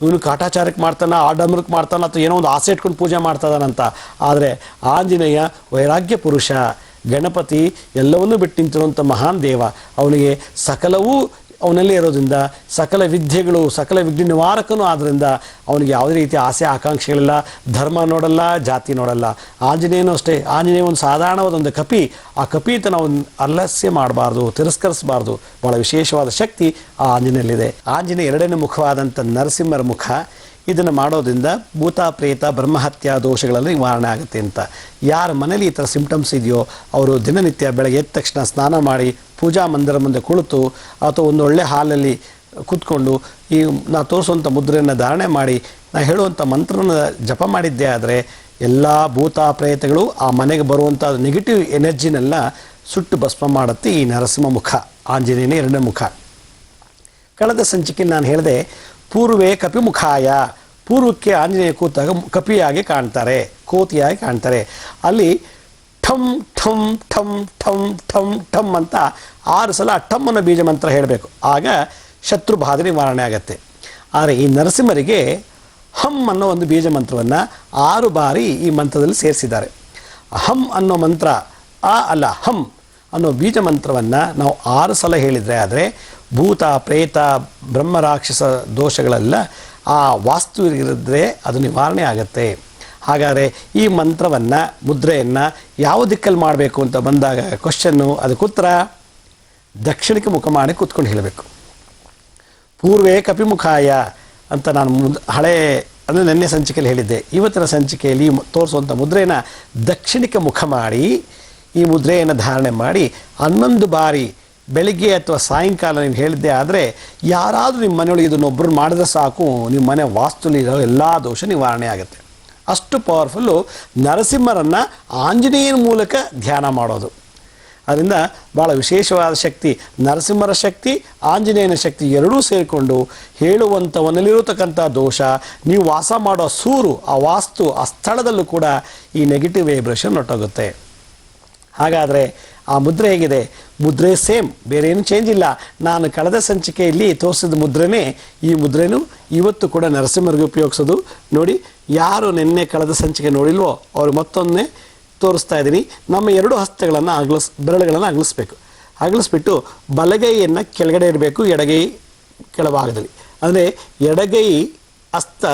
ಇವನು ಕಾಟಾಚಾರಕ್ಕೆ ಮಾಡ್ತಾನೆ, ಆಡಂಬರಕ್ಕೆ ಮಾಡ್ತಾನೆ, ಅಥವಾ ಏನೋ ಒಂದು ಆಸೆ ಇಟ್ಕೊಂಡು ಪೂಜೆ ಮಾಡ್ತಾನಂತ. ಆದರೆ ಆಂಜನೇಯ ವೈರಾಗ್ಯ ಪುರುಷ, ಗಣಪತಿ ಎಲ್ಲವನ್ನೂ ಬಿಟ್ಟು ನಿಂತಿರುವಂಥ ಮಹಾನ್ ದೇವ. ಅವನಿಗೆ ಸಕಲವೂ ಅವನಲ್ಲೇ ಇರೋದ್ರಿಂದ ಸಕಲ ವಿದ್ಯೆಗಳು, ಸಕಲ ವಿಘ್ನ ನಿವಾರಕನೂ ಆದ್ದರಿಂದ ಅವನಿಗೆ ಯಾವುದೇ ರೀತಿಯ ಆಸೆ ಆಕಾಂಕ್ಷೆಗಳಿಲ್ಲ. ಧರ್ಮ ನೋಡಲ್ಲ, ಜಾತಿ ನೋಡಲ್ಲ. ಆಂಜನೇಯನೂ ಅಷ್ಟೇ. ಆಂಜನೇಯ ಒಂದು ಸಾಧಾರಣವಾದೊಂದು ಕಪಿ. ಆ ಕಪಿ ಅಂತ ನಾವು ಅಲಸ್ಯ ಮಾಡಬಾರ್ದು, ತಿರಸ್ಕರಿಸಬಾರ್ದು. ಭಾಳ ವಿಶೇಷವಾದ ಶಕ್ತಿ ಆ ಆಂಜನೇಯಲ್ಲಿದೆ. ಆಂಜನೇಯ 2ನೇ ಮುಖವಾದಂಥ ನರಸಿಂಹರ ಮುಖ. ಇದನ್ನು ಮಾಡೋದ್ರಿಂದ ಭೂತ ಪ್ರೇತ ಬ್ರಹ್ಮಹತ್ಯಾ ದೋಷಗಳಲ್ಲಿ ನಿವಾರಣೆ ಆಗುತ್ತೆ ಅಂತ. ಯಾರ ಮನೇಲಿ ಈ ಥರ ಸಿಂಪ್ಟಮ್ಸ್ ಇದೆಯೋ ಅವರು ದಿನನಿತ್ಯ ಬೆಳಗ್ಗೆ ಎದ್ದ ತಕ್ಷಣ ಸ್ನಾನ ಮಾಡಿ ಪೂಜಾ ಮಂದಿರ ಮುಂದೆ ಕುಳಿತು ಅಥವಾ ಒಂದು ಒಳ್ಳೆ ಹಾಲಲ್ಲಿ ಕೂತ್ಕೊಂಡು ಈ ನಾ ತೋರಿಸುವಂಥ ಮುದ್ರೆಯನ್ನು ಧಾರಣೆ ಮಾಡಿ ನಾ ಹೇಳುವಂಥ ಮಂತ್ರನ ಜಪ ಮಾಡಿದ್ದೇ ಆದರೆ ಎಲ್ಲ ಭೂತ ಪ್ರೇತಗಳು ಆ ಮನೆಗೆ ಬರುವಂಥ ನೆಗೆಟಿವ್ ಎನರ್ಜಿನೆಲ್ಲ ಸುಟ್ಟು ಭಸ್ಮ ಮಾಡುತ್ತೆ ಈ ನರಸಿಂಹ ಮುಖ, ಆಂಜನೇಯನ ಎರಡನೇ ಮುಖ. ಕಳೆದ ಸಂಚಿಕೆ ನಾನು ಹೇಳಿದೆ ಪೂರ್ವೇ ಕಪಿಮುಖಾಯ, ಪೂರ್ವಕ್ಕೆ ಆಂಜನೇಯ ಕೂತಾಗ ಕಪಿಯಾಗಿ ಕಾಣ್ತಾರೆ, ಕೋತಿಯಾಗಿ ಕಾಣ್ತಾರೆ. ಅಲ್ಲಿ ಠಮ್ ಠಮ್ ಠಮ್ ಠಮ್ ಠಮ್ ಠಮ್ ಅಂತ 6 ಸಲ ಠಮ್ ಅನ್ನೋ ಬೀಜ ಮಂತ್ರ ಹೇಳಬೇಕು, ಆಗ ಶತ್ರು ಬಾಧೆ ನಿವಾರಣೆ ಆಗತ್ತೆ. ಆದರೆ ಈ ನರಸಿಂಹರಿಗೆ ಹಮ್ ಅನ್ನೋ ಒಂದು ಬೀಜ ಮಂತ್ರವನ್ನು 6 ಬಾರಿ ಈ ಮಂತ್ರದಲ್ಲಿ ಸೇರಿಸಿದ್ದಾರೆ. ಹಮ್ ಅನ್ನೋ ಮಂತ್ರ ಅಲ್ಲ ಹಮ್ ಅನ್ನೋ ಬೀಜ ಮಂತ್ರವನ್ನು ನಾವು 6 ಸಲ ಹೇಳಿದರೆ ಆದರೆ ಭೂತ ಪ್ರೇತ ಬ್ರಹ್ಮ ರಾಕ್ಷಸ ದೋಷಗಳೆಲ್ಲ ಆ ವಾಸ್ತು ಇರಿದ್ರೆ ಅದು ನಿವಾರಣೆ ಆಗುತ್ತೆ. ಹಾಗಾದರೆ ಈ ಮಂತ್ರವನ್ನು ಮುದ್ರೆಯನ್ನು ಯಾವ ದಿಕ್ಕಲ್ಲಿ ಮಾಡಬೇಕು ಅಂತ ಬಂದಾಗ ಕ್ವಶನ್ನು, ಅದಕ್ಕೆ ಉತ್ತರ ದಕ್ಷಿಣಕ್ಕೆ ಮುಖ ಮಾಡಿ ಕೂತ್ಕೊಂಡು ಹೇಳಬೇಕು. ಪೂರ್ವೇ ಕಪಿಮುಖಾಯ ಅಂತ ನಾನು ಹಳೆ ಅಂದರೆ ನೆನ್ನೆ ಸಂಚಿಕೆಯಲ್ಲಿ ಹೇಳಿದ್ದೆ. ಇವತ್ತಿನ ಸಂಚಿಕೆಯಲ್ಲಿ ತೋರಿಸುವಂಥ ಮುದ್ರೆಯನ್ನು ದಕ್ಷಿಣಕ್ಕೆ ಮುಖ ಮಾಡಿ ಈ ಮುದ್ರೆಯನ್ನು ಧಾರಣೆ ಮಾಡಿ 11 ಬಾರಿ ಬೆಳಿಗ್ಗೆ ಅಥವಾ ಸಾಯಂಕಾಲ ನೀನು ಹೇಳಿದ್ದೆ ಆದರೆ ಯಾರಾದರೂ ನಿಮ್ಮ ಮನೆಯೊಳಗೆ ಇದನ್ನೊಬ್ಬರು ಮಾಡಿದ್ರೆ ಸಾಕು, ನಿಮ್ಮ ಮನೆ ವಾಸ್ತುಲಿರೋ ಎಲ್ಲ ದೋಷ ನಿವಾರಣೆ ಆಗುತ್ತೆ. ಅಷ್ಟು ಪವರ್ಫುಲ್ಲು ನರಸಿಂಹರನ್ನು ಆಂಜನೇಯನ ಮೂಲಕ ಧ್ಯಾನ ಮಾಡೋದು. ಅದರಿಂದ ಭಾಳ ವಿಶೇಷವಾದ ಶಕ್ತಿ ನರಸಿಂಹರ ಶಕ್ತಿ, ಆಂಜನೇಯನ ಶಕ್ತಿ ಎರಡೂ ಸೇರಿಕೊಂಡು ಹೇಳುವಂಥವನ್ನಲ್ಲಿರತಕ್ಕಂಥ ದೋಷ, ನೀವು ವಾಸ ಮಾಡೋ ಸೂರು, ಆ ವಾಸ್ತು, ಆ ಸ್ಥಳದಲ್ಲೂ ಕೂಡ ಈ ನೆಗೆಟಿವ್ ವೈಬ್ರೇಷನ್ ಹೊರಟೋಗುತ್ತೆ. ಹಾಗಾದರೆ ಆ ಮುದ್ರೆ ಹೇಗಿದೆ? ಮುದ್ರೆ ಸೇಮ್, ಬೇರೆ ಏನು ಚೇಂಜ್ ಇಲ್ಲ. ನಾನು ಕಳೆದ ಸಂಚಿಕೆಯಲ್ಲಿ ತೋರಿಸಿದ ಮುದ್ರೆನೇ ಈ ಮುದ್ರೆನೂ ಇವತ್ತು ಕೂಡ ನರಸಿಂಹರಿಗೆ ಉಪಯೋಗಿಸೋದು. ನೋಡಿ, ಯಾರು ನಿನ್ನೆ ಕಳೆದ ಸಂಚಿಕೆ ನೋಡಿಲ್ವೋ ಅವ್ರು ಮತ್ತೊಮ್ಮೆ ತೋರಿಸ್ತಾ ಇದ್ದೀನಿ. ನಮ್ಮ 2 ಹಸ್ತಗಳನ್ನು ಬೆರಳುಗಳನ್ನು ಅಗಲಿಸ್ಬೇಕು. ಅಗಲಿಸ್ಬಿಟ್ಟು ಬಲಗೈಯನ್ನು ಕೆಳಗಡೆ ಇಡಬೇಕು, ಎಡಗೈ ಕೆಳಭಾಗದಲ್ಲಿ. ಅಂದರೆ ಎಡಗೈ ಹಸ್ತ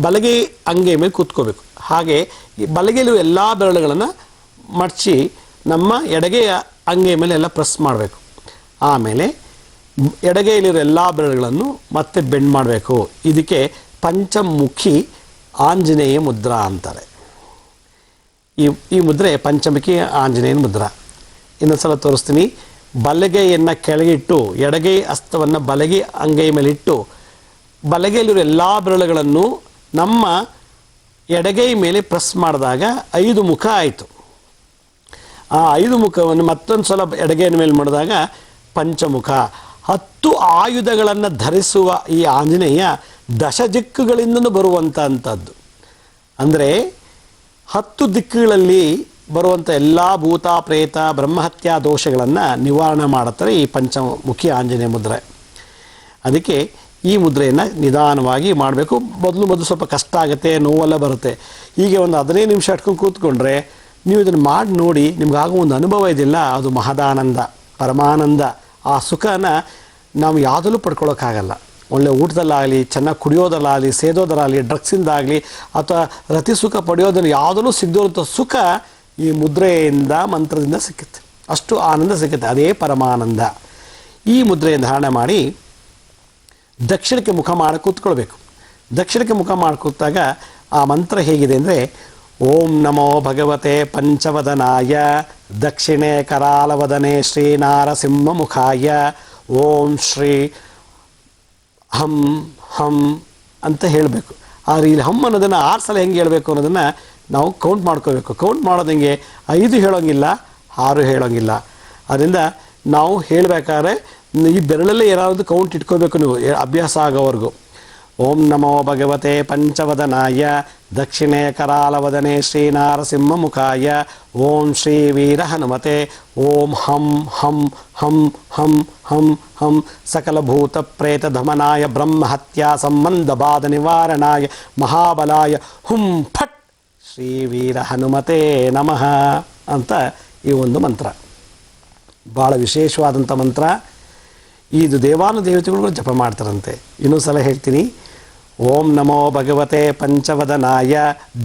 ಬಲಗೈ ಅಂಗೈ ಮೇಲೆ ಕೂತ್ಕೋಬೇಕು. ಹಾಗೆ ಈ ಬಲಗೈಲು ಎಲ್ಲ ಬೆರಳುಗಳನ್ನು ಮಡಚಿ ನಮ್ಮ ಎಡಗೈಯ ಅಂಗೈ ಮೇಲೆ ಎಲ್ಲ ಪ್ರೆಸ್ ಮಾಡಬೇಕು. ಆಮೇಲೆ ಎಡಗೈಲಿರೋ ಎಲ್ಲ ಬೆರಳುಗಳನ್ನು ಮತ್ತೆ ಬೆಂಡ್ ಮಾಡಬೇಕು. ಇದಕ್ಕೆ ಪಂಚಮುಖಿ ಆಂಜನೇಯ ಮುದ್ರಾ ಅಂತಾರೆ. ಈ ಮುದ್ರೆ ಪಂಚಮುಖಿ ಆಂಜನೇಯನ ಮುದ್ರಾ. ಇನ್ನೊಂದು ಸಲ ತೋರಿಸ್ತೀನಿ. ಬಲಗೈಯನ್ನು ಕೆಳಗಿಟ್ಟು ಎಡಗೈ ಹಸ್ತವನ್ನು ಬಲಗೈ ಅಂಗೈ ಮೇಲಿಟ್ಟು ಬಲಗೈಲಿರೋ ಎಲ್ಲ ಬೆರಳುಗಳನ್ನು ನಮ್ಮ ಎಡಗೈ ಮೇಲೆ ಪ್ರೆಸ್ ಮಾಡಿದಾಗ 5 ಮುಖ ಆಯಿತು. ಆ 5 ಮುಖವನ್ನು ಮತ್ತೊಂದು ಸಲ ಎಡಗೈನ ಮೇಲೆ ಮಾಡಿದಾಗ ಪಂಚಮುಖ. 10 ಆಯುಧಗಳನ್ನು ಧರಿಸುವ ಈ ಆಂಜನೇಯ ದಶದಿಕ್ಕುಗಳಿಂದಲೂ ಬರುವಂಥದ್ದು. ಅಂದರೆ 10 ದಿಕ್ಕುಗಳಲ್ಲಿ ಬರುವಂಥ ಎಲ್ಲ ಭೂತ ಪ್ರೇತ ಬ್ರಹ್ಮಹತ್ಯಾ ದೋಷಗಳನ್ನು ನಿವಾರಣೆ ಮಾಡುತ್ತಾರೆ ಈ ಪಂಚಮುಖಿ ಆಂಜನೇಯ ಮುದ್ರೆ. ಅದಕ್ಕೆ ಈ ಮುದ್ರೆಯನ್ನು ನಿಧಾನವಾಗಿ ಮಾಡಬೇಕು. ಮೊದಲು ಸ್ವಲ್ಪ ಕಷ್ಟ ಆಗುತ್ತೆ, ನೋವೆಲ್ಲ ಬರುತ್ತೆ. ಹೀಗೆ ಒಂದು 15 ನಿಮಿಷ ಇಟ್ಕೊಂಡು ಕೂತ್ಕೊಂಡ್ರೆ ನೀವು ಇದನ್ನು ಮಾಡಿ ನೋಡಿ, ನಿಮಗಾಗೋ ಒಂದು ಅನುಭವ ಇದೆಯಲ್ಲ, ಅದು ಮಹದಾನಂದ, ಪರಮಾನಂದ. ಆ ಸುಖನ ನಾವು ಯಾವುದಲ್ಲೂ ಪಡ್ಕೊಳ್ಳೋಕ್ಕಾಗಲ್ಲ. ಒಳ್ಳೆ ಊಟದಲ್ಲಾಗಲಿ, ಚೆನ್ನಾಗಿ ಕುಡಿಯೋದಲ್ಲಾಗಲಿ, ಸೇದೋದರಾಗಲಿ, ಡ್ರಗ್ಸಿಂದಾಗಲಿ ಅಥವಾ ರತಿ ಸುಖ ಪಡೆಯೋದನ್ನು ಯಾವುದಲ್ಲೂ ಸಿಗದಿರುವಂಥ ಸುಖ ಈ ಮುದ್ರೆಯಿಂದ ಮಂತ್ರದಿಂದ ಸಿಕ್ಕುತ್ತೆ. ಅಷ್ಟು ಆನಂದ ಸಿಗುತ್ತೆ. ಅದೇ ಪರಮಾನಂದ. ಈ ಮುದ್ರೆಯನ್ನು ಧಾರಣೆ ಮಾಡಿ ದಕ್ಷಿಣಕ್ಕೆ ಮುಖ ಮಾಡಿ ಕೂತ್ಕೊಳ್ಬೇಕು. ದಕ್ಷಿಣಕ್ಕೆ ಮುಖ ಮಾಡಿ ಕೂತಾಗ ಆ ಮಂತ್ರ ಹೇಗಿದೆ ಅಂದರೆ, ಓಂ ನಮೋ ಭಗವತೆ ಪಂಚವದನಾಯ ದಕ್ಷಿಣೆ ಕರಾಲವದನೆ ಶ್ರೀ ನಾರಸಿಂಹ ಮುಖಾಯ ಓಂ ಶ್ರೀ ಹಂ ಹಂ ಅಂತ ಹೇಳಬೇಕು. ಆದರೆ ಇಲ್ಲಿ ಹಮ್ ಅನ್ನೋದನ್ನು 6 ಸಲ ಹೆಂಗೆ ಹೇಳಬೇಕು ಅನ್ನೋದನ್ನು ನಾವು ಕೌಂಟ್ ಮಾಡ್ಕೋಬೇಕು. ಕೌಂಟ್ ಮಾಡೋದು ಹೆಂಗೆ? 5 ಹೇಳೋಂಗಿಲ್ಲ, 6 ಹೇಳೋಂಗಿಲ್ಲ. ಅದರಿಂದ ನಾವು ಹೇಳಬೇಕಾದ್ರೆ ಈ ಬೆರಳಲ್ಲೇ ಏನಾದರೂ ಕೌಂಟ್ ಇಟ್ಕೋಬೇಕು ನೀವು, ಅಭ್ಯಾಸ ಆಗೋವರೆಗೂ. ಓಂ ನಮೋ ಭಗವತೆ ಪಂಚವದನಾಯ ದಕ್ಷಿಣೆ ಕರಾಲವದನೆ ಶ್ರೀ ನಾರಸಿಂಹ ಮುಖಾಯ ಓಂ ಶ್ರೀ ವೀರ ಹನುಮತೆ ಓಂ ಹಂ ಹಂ ಹಂ ಹಂ ಹಂ ಹಂ ಸಕಲಭೂತ ಪ್ರೇತ ಧಮನಾಯ ಬ್ರಹ್ಮಹತ್ಯಾ ಸಂಬಂಧ ಬಾಧ ನಿವಾರಣಾಯ ಮಹಾಬಲಾಯ ಹುಂ ಫಟ್ ಶ್ರೀ ವೀರ ಹನುಮತೆ ನಮಃ ಅಂತ ಈ ಒಂದು ಮಂತ್ರ. ಭಾಳ ವಿಶೇಷವಾದಂಥ ಮಂತ್ರ. ಇದು ದೇವಾನುದೇವತೆಗಳು ಜಪ ಮಾಡ್ತಾರಂತೆ. ಇನ್ನೊಂದು ಸಲ ಹೇಳ್ತೀನಿ. ಓಂ ನಮೋ ಭಗವತೆ ಪಂಚವದನಾಯ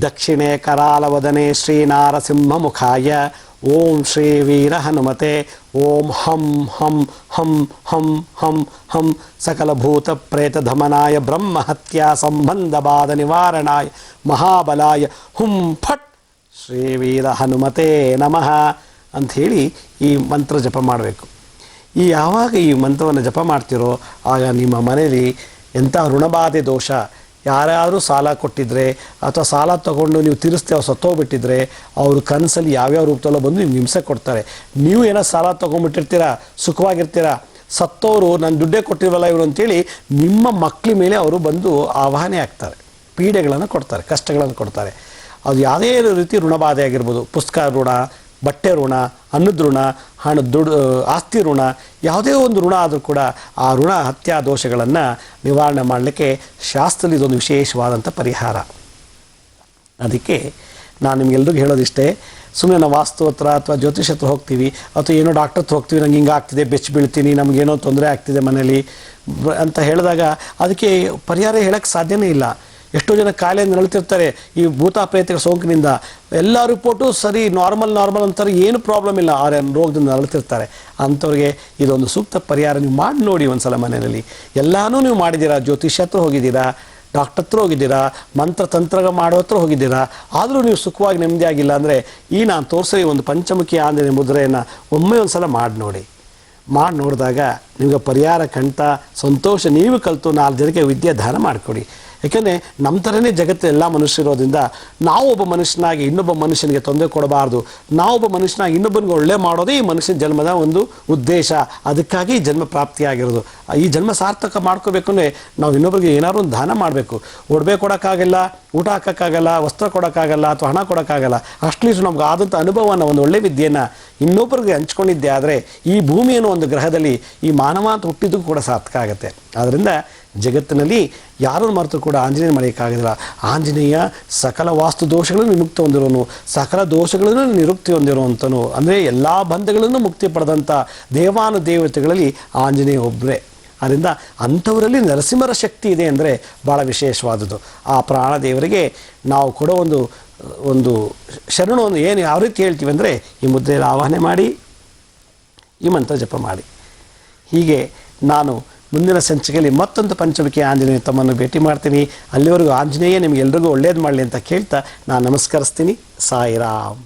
ದಕ್ಷಿಣೆ ಕರಾಲವದನೆ ಶ್ರೀ ನಾರಸಿಂಹ ಮುಖಾಯ ಓಂ ಶ್ರೀ ವೀರ ಹನುಮತೆ ಓಂ ಹಂ ಹಂ ಹಂ ಹಂ ಹಂ ಹಂ ಸಕಲಭೂತ ಪ್ರೇತ ಧಮನಾಯ ಬ್ರಹ್ಮಹತ್ಯಾ ಸಂಬಂಧ ಬಾಧ ನಿವಾರಣಾಯ ಮಹಾಬಲಾಯ ಹುಂ ಫಟ್ ಶ್ರೀ ವೀರ ಹನುಮತೆ ನಮಃ ಅಂಥೇಳಿ ಈ ಮಂತ್ರ ಜಪ ಮಾಡಬೇಕು. ಯಾವಾಗ ಈ ಮಂತ್ರವನ್ನು ಜಪ ಮಾಡ್ತಿರೋ ಆಗ ನಿಮ್ಮ ಮನೆಯಲ್ಲಿ ಎಂಥ ಋಣಬಾಧೆ ದೋಷ, ಯಾರ್ಯಾರು ಸಾಲ ಕೊಟ್ಟಿದ್ರೆ ಅಥವಾ ಸಾಲ ತೊಗೊಂಡು ನೀವು ತೀರಿಸ್ತೆ ಅವ್ರು ಸತ್ತೋಗ್ಬಿಟ್ಟಿದ್ರೆ ಅವರು ಕನಸಲ್ಲಿ ಯಾವ್ಯಾವ ರೂಪದಲ್ಲೋ ಬಂದು ನಿಮ್ಗೆ ಹಿಂಸೆ ಕೊಡ್ತಾರೆ. ನೀವು ಏನೋ ಸಾಲ ತೊಗೊಂಡ್ಬಿಟ್ಟಿರ್ತೀರ, ಸುಖವಾಗಿರ್ತೀರ, ಸತ್ತೋರು ನನ್ನ ದುಡ್ಡೇ ಕೊಟ್ಟಿರಲ್ಲ ಇವರು ಅಂತೇಳಿ ನಿಮ್ಮ ಮಕ್ಕಳ ಮೇಲೆ ಅವರು ಬಂದು ಆವಾಹನೆ ಆಗ್ತಾರೆ, ಪೀಡೆಗಳನ್ನು ಕೊಡ್ತಾರೆ, ಕಷ್ಟಗಳನ್ನು ಕೊಡ್ತಾರೆ. ಅದು ಯಾವುದೇ ರೀತಿ ಋಣಬಾಧೆ ಆಗಿರ್ಬೋದು, ಪುಸ್ತಕ ಋಣ, ಬಟ್ಟೆ ಋಣ, ಅನ್ನದ ಋಣ, ಆಸ್ತಿ ಋಣ, ಯಾವುದೇ ಒಂದು ಋಣ ಆದರೂ ಕೂಡ ಆ ಋಣ ಹತ್ಯಾ ದೋಷಗಳನ್ನು ನಿವಾರಣೆ ಮಾಡಲಿಕ್ಕೆ ಶಾಸ್ತ್ರದಲ್ಲಿ ಇದೊಂದು ವಿಶೇಷವಾದಂಥ ಪರಿಹಾರ. ಅದಕ್ಕೆ ನಾನು ನಿಮ್ಗೆಲ್ರಿಗೂ ಹೇಳೋದಿಷ್ಟೇ, ಸುಮ್ಮನೆ ನಾವು ವಾಸ್ತು ಹತ್ರ ಅಥವಾ ಜ್ಯೋತಿಷ್ ಹತ್ರ ಹೋಗ್ತೀವಿ ಅಥವಾ ಏನೋ ಡಾಕ್ಟರ್ ಹತ್ರ ಹೋಗ್ತೀವಿ, ನಂಗೆ ಹಿಂಗೆ ಆಗ್ತಿದೆ, ಬೆಚ್ಚಿ ಬೀಳ್ತೀನಿ, ನಮಗೇನೋ ತೊಂದರೆ ಆಗ್ತಿದೆ ಮನೇಲಿ ಅಂತ ಹೇಳಿದಾಗ ಅದಕ್ಕೆ ಪರಿಹಾರ ಹೇಳೋಕ್ಕೆ ಸಾಧ್ಯನೇ ಇಲ್ಲ. ಎಷ್ಟೋ ಜನ ಕಾಯಿಲೆಯಿಂದ ನರಳುತ್ತಿರ್ತಾರೆ ಈ ಭೂತ ಪ್ರೇತಗಳ ಸೋಂಕಿನಿಂದ. ಎಲ್ಲ ರಿಪೋರ್ಟು ಸರಿ, ನಾರ್ಮಲ್ ಅಂತಾರೆ, ಏನು ಪ್ರಾಬ್ಲಮ್ ಇಲ್ಲ, ಆ ರೋಗದಿಂದ ನರಳುತ್ತಿರ್ತಾರೆ. ಅಂಥವ್ರಿಗೆ ಇದೊಂದು ಸೂಕ್ತ ಪರಿಹಾರ ನೀವು ಮಾಡಿ ನೋಡಿ ಒಂದ್ಸಲ ಮನೆಯಲ್ಲಿ. ಎಲ್ಲನೂ ನೀವು ಮಾಡಿದ್ದೀರಾ, ಜ್ಯೋತಿಷ್ಯ ಹತ್ರ ಹೋಗಿದ್ದೀರಾ, ಡಾಕ್ಟರ್ ಹತ್ರ ಹೋಗಿದ್ದೀರಾ, ಮಂತ್ರ ತಂತ್ರ ಮಾಡೋ ಹತ್ರ ಹೋಗಿದ್ದೀರಾ, ಆದರೂ ನೀವು ಸುಖವಾಗಿ ನೆಮ್ಮದಿಯಾಗಿಲ್ಲ ಅಂದರೆ ಈ ನಾನು ತೋರಿಸಿ ಒಂದು ಪಂಚಮುಖಿ ಆಂಜನೇಯ ಮುದ್ರೆಯನ್ನು ಒಮ್ಮೆ ಒಂದು ಸಲ ಮಾಡಿ ನೋಡಿದಾಗ ನಿಮಗೆ ಪರಿಹಾರ ಕಂಠ ಸಂತೋಷ. ನೀವು ಕಲಿತು 4 ಜನಕ್ಕೆ ವಿದ್ಯೆ ದಾನ ಮಾಡಿಕೊಡಿ. ಯಾಕೆಂದರೆ ನಮ್ಮ ಥರನೇ ಜಗತ್ತು ಎಲ್ಲ ಮನುಷ್ಯರೋದ್ರಿಂದ ನಾವು ಒಬ್ಬ ಮನುಷ್ಯನಾಗಿ ಇನ್ನೊಬ್ಬ ಮನುಷ್ಯನಿಗೆ ತೊಂದರೆ ಕೊಡಬಾರ್ದು. ನಾವೊಬ್ಬ ಮನುಷ್ಯನಾಗಿ ಇನ್ನೊಬ್ಬನಿಗೆ ಒಳ್ಳೆ ಮಾಡೋದೇ ಈ ಮನುಷ್ಯನ ಜನ್ಮದ ಒಂದು ಉದ್ದೇಶ. ಅದಕ್ಕಾಗಿ ಈ ಜನ್ಮ ಪ್ರಾಪ್ತಿಯಾಗಿರೋದು. ಈ ಜನ್ಮ ಸಾರ್ಥಕ ಮಾಡ್ಕೋಬೇಕು ಅಂದರೆ ನಾವು ಇನ್ನೊಬ್ಬರಿಗೆ ಏನಾದ್ರು ಒಂದು ದಾನ ಮಾಡಬೇಕು. ಒಡವೆ ಕೊಡೋಕ್ಕಾಗಲ್ಲ, ಊಟ ಹಾಕೋಕ್ಕಾಗಲ್ಲ, ವಸ್ತ್ರ ಕೊಡೋಕ್ಕಾಗಲ್ಲ ಅಥವಾ ಹಣ ಕೊಡೋಕ್ಕಾಗಲ್ಲ, ಅಟ್ಲೀಸ್ಟ್ ನಮ್ಗೆ ಆದಂಥ ಅನುಭವನ, ಒಂದು ಒಳ್ಳೆ ವಿದ್ಯೆಯನ್ನು ಇನ್ನೊಬ್ಬರಿಗೆ ಹಂಚ್ಕೊಂಡಿದ್ದೆ ಆದರೆ ಈ ಭೂಮಿಯನ್ನು ಒಂದು ಗ್ರಹದಲ್ಲಿ ಈ ಮಾನವ ಅಂತ ಹುಟ್ಟಿದ್ದಕ್ಕೂ ಕೂಡ ಸಾರ್ಥಕ ಆಗುತ್ತೆ. ಆದ್ದರಿಂದ ಜಗತ್ತಿನಲ್ಲಿ ಯಾರನ್ನು ಮರೆತು ಕೂಡ ಆಂಜನೇಯ ಮರೆಯೋಕ್ಕಾಗೋದಿಲ್ಲ. ಆಂಜನೇಯ ಸಕಲ ವಾಸ್ತು ದೋಷಗಳನ್ನು ವಿಮುಕ್ತಿ ಹೊಂದಿರೋನು, ಸಕಲ ದೋಷಗಳನ್ನು ನಿರುಕ್ತಿ ಹೊಂದಿರುವಂಥನು, ಅಂದರೆ ಎಲ್ಲ ಬಂಧಗಳನ್ನು ಮುಕ್ತಿ ಪಡೆದಂಥ ದೇವಾನುದೇವತೆಗಳಲ್ಲಿ ಆಂಜನೇಯ ಒಬ್ಬರೇ. ಆದ್ದರಿಂದ ಅಂಥವರಲ್ಲಿ ನರಸಿಂಹರ ಶಕ್ತಿ ಇದೆ ಅಂದರೆ ಭಾಳ ವಿಶೇಷವಾದದ್ದು. ಆ ಪ್ರಾಣದೇವರಿಗೆ ನಾವು ಕೊಡೋ ಒಂದು ಶರಣವನ್ನು ಏನು ಯಾವ ರೀತಿ ಹೇಳ್ತೀವಿ ಅಂದರೆ ಈ ಮುದ್ರೆಯಲ್ಲಿ ಆವಾಹನೆ ಮಾಡಿ, ಈ ಮಂತ್ರ ಜಪ ಮಾಡಿ. ಹೀಗೆ ನಾನು ಮುಂದಿನ ಸಂಚಿಕೆಯಲ್ಲಿ ಮತ್ತೊಂದು ಪಂಚಮುಖಿ ಆಂಜನೇಯ ತಮ್ಮನ್ನು ಭೇಟಿ ಮಾಡ್ತೀನಿ. ಅಲ್ಲಿವರೆಗೂ ಆಂಜನೇಯ ನಿಮಗೆಲ್ರಿಗೂ ಒಳ್ಳೇದು ಮಾಡಲಿ ಅಂತ ಕೇಳ್ತಾ ನಾನು ನಮಸ್ಕರಿಸ್ತೀನಿ. ಸಾಯಿರಾಮ್.